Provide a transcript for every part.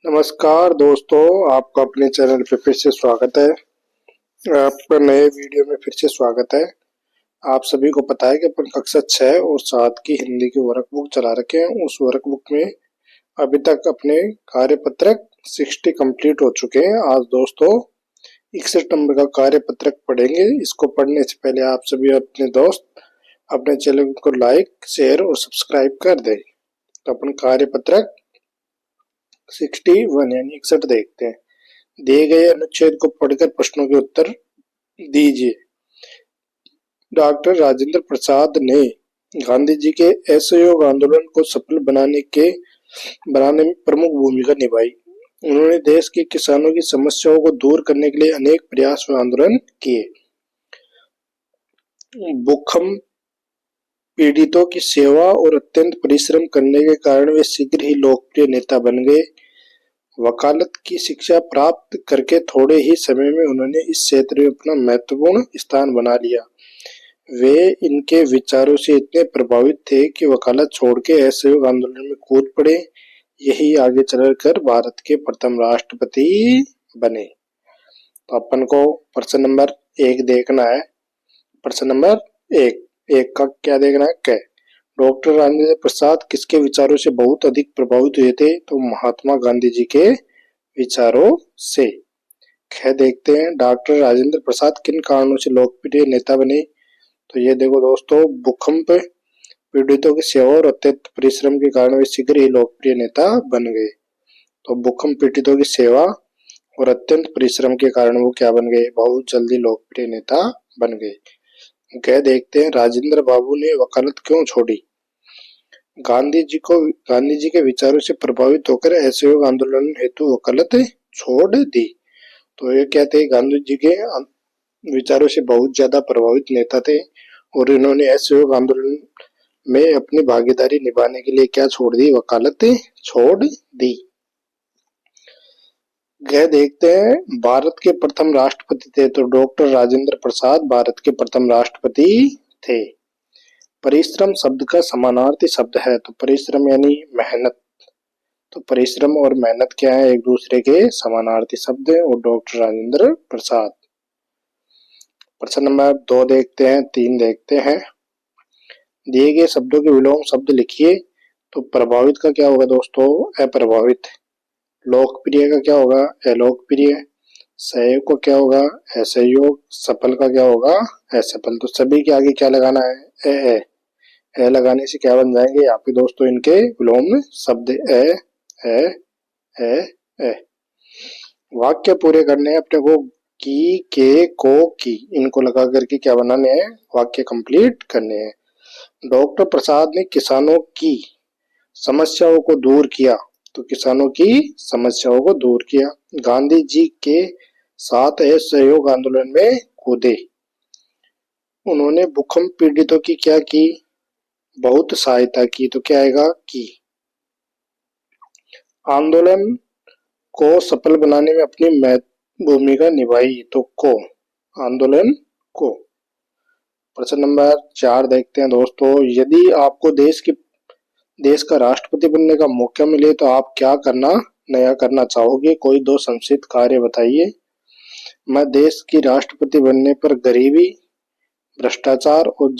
नमस्कार दोस्तों, आपका अपने चैनल पे फिर से स्वागत है। आपका नए वीडियो में फिर से स्वागत है। आप सभी को पता है कि अपन कक्षा 6 और 7 की हिंदी की वर्कबुक चला रखे हैं। उस वर्कबुक में अभी तक अपने कार्यपत्रक 60 कंप्लीट हो चुके हैं। आज दोस्तों 61 नंबर का कार्यपत्रक पढ़ेंगे। इसको पढ़ने से पहले आप सभी अपने दोस्त अपने चैनल को लाइक, शेयर और सब्सक्राइब कर दें। तो अपन कार्यपत्रक 61 यानी 61 देखते हैं। दिए गए अनुच्छेद को पढ़कर प्रश्नों के उत्तर दीजिए। डॉक्टर राजेंद्र प्रसाद ने गांधी जी के असहयोग आंदोलन को सफल बनाने में प्रमुख भूमिका निभाई। उन्होंने देश के किसानों की समस्याओं को दूर करने के लिए अनेक प्रयास व आंदोलन किए। भूकंप पीड़ितों की सेवा और अत्यंत परिश्रम करने के कारण वे शीघ्र ही लोकप्रिय नेता बन गए। वकालत की शिक्षा प्राप्त करके थोड़े ही समय में उन्होंने इस क्षेत्र में अपना महत्वपूर्ण स्थान बना लिया। वे इनके विचारों से इतने प्रभावित थे कि वकालत छोड़ के असहयोग आंदोलन में कूद पड़े। यही आगे चलकर भारत के प्रथम राष्ट्रपति बने। तो अपन को प्रश्न नंबर 1 देखना है। प्रश्न नंबर 1 का क्या देखना है? क्या डॉक्टर राजेंद्र प्रसाद किसके विचारों से बहुत अधिक प्रभावित हुए थे? तो महात्मा गांधी जी के विचारों से। ख देखते हैं, डॉक्टर राजेंद्र प्रसाद किन कारणों से लोकप्रिय नेता बने? तो ये देखो दोस्तों, भूकंप पीड़ितों की सेवा और अत्यंत परिश्रम के कारण वे शीघ्र ही लोकप्रिय नेता बन गए। तो भूकंप पीड़ितों की सेवा और अत्यंत परिश्रम के कारण वो क्या बन गए? बहुत जल्दी लोकप्रिय नेता बन गए। कह देखते हैं, राजेंद्र बाबू ने वकालत क्यों छोड़ी? गांधी जी के विचारों से प्रभावित होकर असहयोग आंदोलन हेतु वकालत छोड़ दी। तो ये क्या थे? गांधी जी के विचारों से बहुत ज्यादा प्रभावित नेता थे और इन्होंने असहयोग आंदोलन में अपनी भागीदारी निभाने के लिए क्या छोड़ दी? वकालत छोड़ दी। यह देखते हैं, भारत के प्रथम राष्ट्रपति थे। तो डॉक्टर राजेंद्र प्रसाद भारत के प्रथम राष्ट्रपति थे। परिश्रम शब्द का समानार्थी शब्द है। तो परिश्रम यानी मेहनत। तो परिश्रम और मेहनत क्या है? एक दूसरे के समानार्थी शब्द है। और डॉक्टर राजेंद्र प्रसाद। प्रश्न नंबर 2 देखते हैं, 3 देखते हैं। दिए गए शब्दों के विलोम शब्द लिखिए। तो प्रभावित का क्या होगा दोस्तों? अप्रभावित। लोकप्रिय का क्या होगा? अलोकप्रिय। सहयोग का क्या होगा? असहयोग। सफल का क्या होगा? असफल। तो सभी के आगे क्या लगाना है? ए लगाने से क्या बन जाएंगे? यहाँ पे दोस्तों इनके विलोम शब्द ए ए। वाक्य पूरे करने हैं अपने को। की, के, को, की, इनको लगा करके क्या बनाने हैं? वाक्य कंप्लीट करने हैं। डॉक्टर प्रसाद ने किसानों की समस्याओं को दूर किया। तो किसानों की समस्याओं को दूर किया। गांधी जी के साथ असहयोग आंदोलन में कूदे। उन्होंने भूकंप पीड़ितों की क्या की? बहुत सहायता की। तो क्या आएगा? की। आंदोलन को सफल बनाने में अपनी भूमिका निभाई। तो को। आंदोलन को। प्रश्न नंबर 4 देखते हैं दोस्तों। यदि आपको देश का राष्ट्रपति बनने का मौका मिले तो आप क्या नया करना चाहोगे? कोई 2 संक्षिप्त कार्य बताइए। मैं देश की राष्ट्रपति बनने पर गरीबी, भ्रष्टाचार और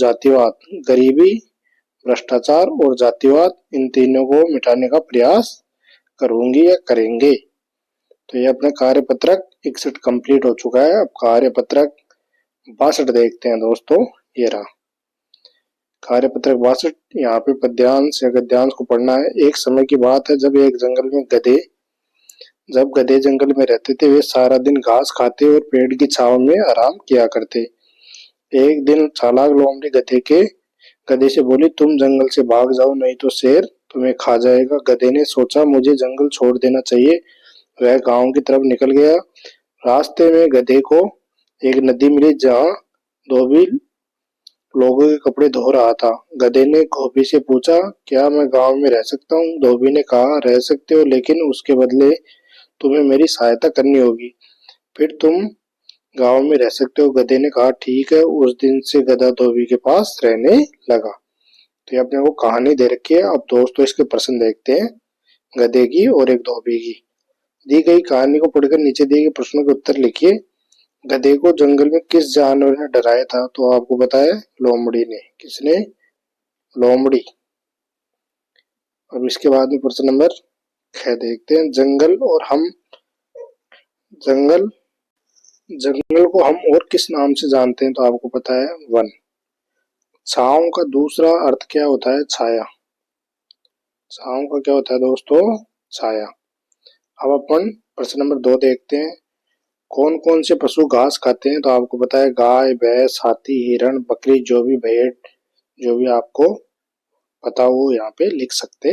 जातिवाद इन तीनों को मिटाने का प्रयास करूंगी या करेंगे। तो ये अपना कार्यपत्रक 61 कंप्लीट हो चुका है। अब कार्यपत्रक 62 देखते हैं दोस्तों। ये रहा कार्यपत्रक 62। यहाँ पे पद्यांश या गद्यांश को पढ़ना है। एक समय की बात है जब एक जंगल में गधे जंगल में रहते थे। वे सारा दिन घास खाते और पेड़ की छांव में आराम किया करते। एक दिन चालाक लोमड़ी गधे से बोली, तुम जंगल से भाग जाओ, नहीं तो शेर तुम्हें खा जाएगा। गधे ने सोचा, मुझे जंगल छोड़ देना चाहिए। वह गांव की तरफ निकल गया। रास्ते में गधे को एक नदी मिली जहां धोबी लोगों के कपड़े धो रहा था। गधे ने धोबी से पूछा, क्या मैं गांव में रह सकता हूँ? धोबी ने कहा, रह सकते हो, लेकिन उसके बदले तुम्हें मेरी सहायता करनी होगी, फिर तुम गांव में रह सकते हो। गधे ने कहा, ठीक है। उस दिन से गधा धोबी के पास रहने लगा। तो ये अपने को कहानी दे रखी है। अब दोस्तों इसके प्रश्न देखते हैं, गधे की और एक धोबी की। दी गई कहानी को पढ़कर नीचे दिए गए प्रश्नों के उत्तर लिखिए। गधे को जंगल में किस जानवर ने डराया था? तो आपको बताया लोमड़ी ने। किसने? लोमड़ी। अब इसके बाद में प्रश्न नंबर 6 देखते हैं। जंगल जंगल को हम और किस नाम से जानते हैं? तो आपको पता है वन। छांव का दूसरा अर्थ क्या होता है? छाया। छांव का क्या होता है दोस्तों? छाया। अब अपन प्रश्न नंबर 2 देखते हैं। कौन कौन से पशु घास खाते हैं? तो आपको पता है गाय, भैंस, हाथी, हिरण, बकरी, जो भी भेड़, जो भी आपको पता हो यहाँ पे लिख सकते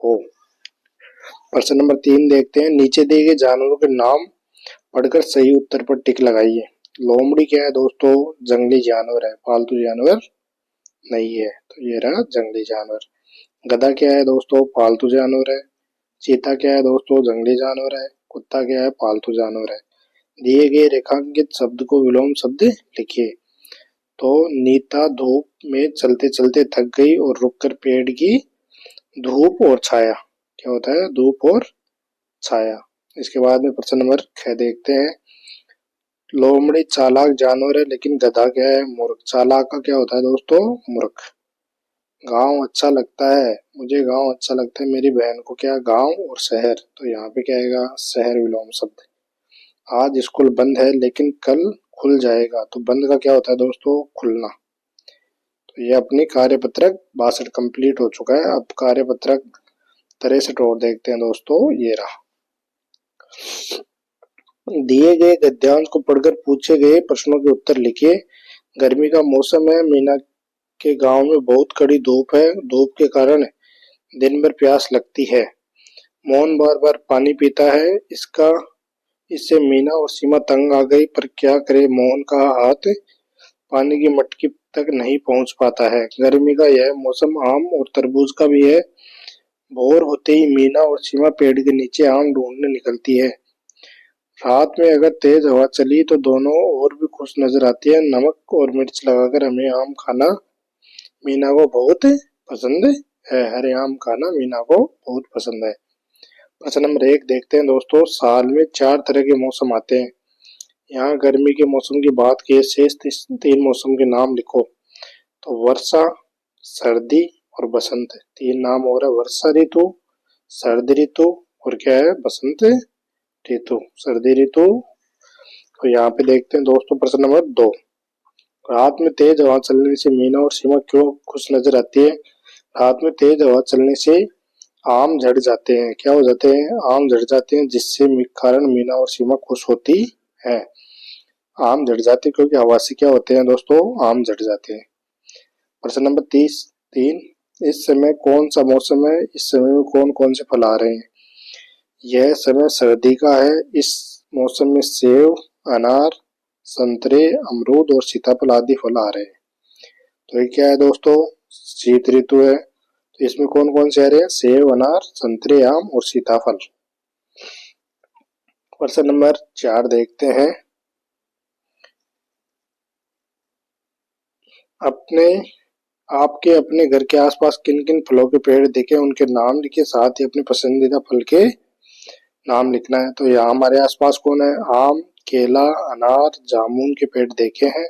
हो। प्रश्न नंबर 3 देखते हैं। नीचे दिए गए जानवरों के नाम पढ़कर सही उत्तर पर टिक लगाइए। लोमड़ी क्या है दोस्तों? जंगली जानवर है, पालतू जानवर नहीं है। तो ये रहा जंगली जानवर। गधा क्या है दोस्तों? पालतू जानवर है। चीता क्या है दोस्तों? जंगली जानवर है। कुत्ता क्या है? पालतू जानवर है। दिए गए रेखांकित शब्द को विलोम शब्द लिखिए। तो नीता धूप में चलते चलते थक गई और रुककर पेड़ की धूप और छाया। क्या होता है? धूप और छाया। इसके बाद में प्रश्न नंबर 6 देखते हैं। लोमड़ी चालाक जानवर है, लेकिन गधा क्या है? मूर्ख। चालाक का क्या होता है दोस्तों? मूर्ख। गांव अच्छा लगता है, मुझे गांव अच्छा लगता है, मेरी बहन को क्या? गांव और शहर। तो यहाँ पे क्या आएगा? शहर विलोम शब्द। आज स्कूल बंद है लेकिन कल खुल जाएगा। तो बंद का क्या होता है दोस्तों? खुलना। तो ये अपनी कार्यपत्रक 62 कंप्लीट हो चुका है। अब कार्यपत्रक 63 और देखते हैं दोस्तों। ये रहा। दिए गए गद्यांश को पढ़कर पूछे गए प्रश्नों के उत्तर लिखिए। गर्मी का मौसम है, मीना के गांव में बहुत कड़ी धूप है, धूप के कारण दिन भर प्यास लगती है। मोहन बार बार पानी पीता है, इससे मीना और सीमा तंग आ गई, पर क्या करे, मोहन का हाथ पानी की मटकी तक नहीं पहुंच पाता है। गर्मी का यह मौसम आम और तरबूज का भी है। भोर होते ही मीना और सीमा पेड़ के नीचे आम ढूंढने निकलती है। रात में अगर तेज हवा चली तो दोनों और भी खुश नजर आती है। नमक और मिर्च लगाकर हमें आम खाना मीना को बहुत पसंद है। हरे आम खाना मीना को बहुत पसंद है। प्रश्न नंबर 1 देखते हैं दोस्तों। साल में 4 तरह के मौसम आते हैं। यहाँ गर्मी के मौसम की बात की, शेष 3 मौसम के नाम लिखो। तो वर्षा, सर्दी और बसंत। 3 नाम हो रहा है। वर्षा ऋतु, सर्दी ऋतु और क्या है? बसंत ऋतु। सर्दी ऋतु। तो यहाँ पे देखते हैं दोस्तों प्रश्न नंबर 2। रात में तेज हवा चलने से मीना और सीमा क्यों खुश नजर आती है? रात में तेज हवा चलने से आम झड़ जाते हैं। क्या हो जाते हैं? आम झड़ जाते हैं, जिससे कारण मीना और सीमा खुश होती है। आम झड़ जाते हैं क्योंकि हवा से क्या होते हैं दोस्तों? आम झड़ जाते हैं। प्रश्न नंबर 3। इस समय कौन सा मौसम है? इस समय में कौन कौन से फल आ रहे हैं? यह समय सर्दी का है। इस मौसम में सेब, अनार, संतरे, अमरूद और सीताफल आदि फल आ रहे हैं। तो ये क्या है दोस्तों? शीत ऋतु है। तो इसमें कौन कौन से आ रहे हैं? सेब, अनार, संतरे, आम और सीताफल। प्रश्न नंबर 4 देखते हैं। आपके अपने घर के आसपास किन किन फलों के पेड़ देखे, उनके नाम लिखिए। साथ ही अपने पसंदीदा फल के नाम लिखना है। तो यहाँ हमारे आसपास कौन है? आम, केला, अनार, जामुन के पेड़ देखे हैं।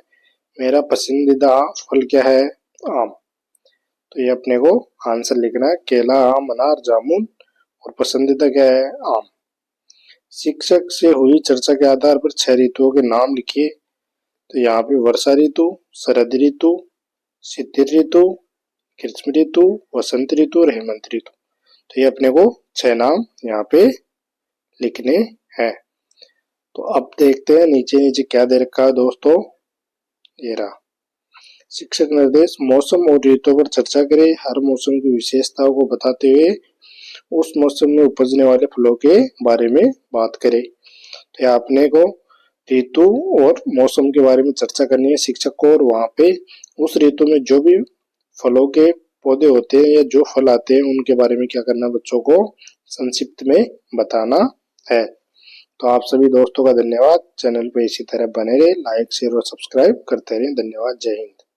मेरा पसंदीदा फल क्या है? आम। तो ये अपने को आंसर लिखना है। केला, आम, अनार, जामुन और पसंदीदा क्या है? आम। शिक्षक से हुई चर्चा के आधार पर 6 ऋतुओं के नाम लिखिए। तो यहाँ पे वर्षा ऋतु, शरद ऋतु, शिशिर ऋतु, ग्रीष्म ऋतु, वसंत ऋतु और हेमंत ऋतु। तो ये अपने को 6 नाम यहाँ पे लिखने हैं। तो अब देखते हैं नीचे नीचे क्या दे रखा है दोस्तों। ये रहा। शिक्षक निर्देश। मौसम और ऋतुओं पर चर्चा करें। हर मौसम की विशेषताओं को बताते हुए उस मौसम में उपजने वाले फलों के बारे में बात करें। तो आपने को ऋतु और मौसम के बारे में चर्चा करनी है शिक्षक को, और वहां पे उस ऋतु में जो भी फलों के पौधे होते हैं या जो फल आते हैं उनके बारे में क्या करना, बच्चों को संक्षिप्त में बताना है। तो आप सभी दोस्तों का धन्यवाद। चैनल पे इसी तरह बने रहे, लाइक शेयर और सब्सक्राइब करते रहें। धन्यवाद। जय हिंद।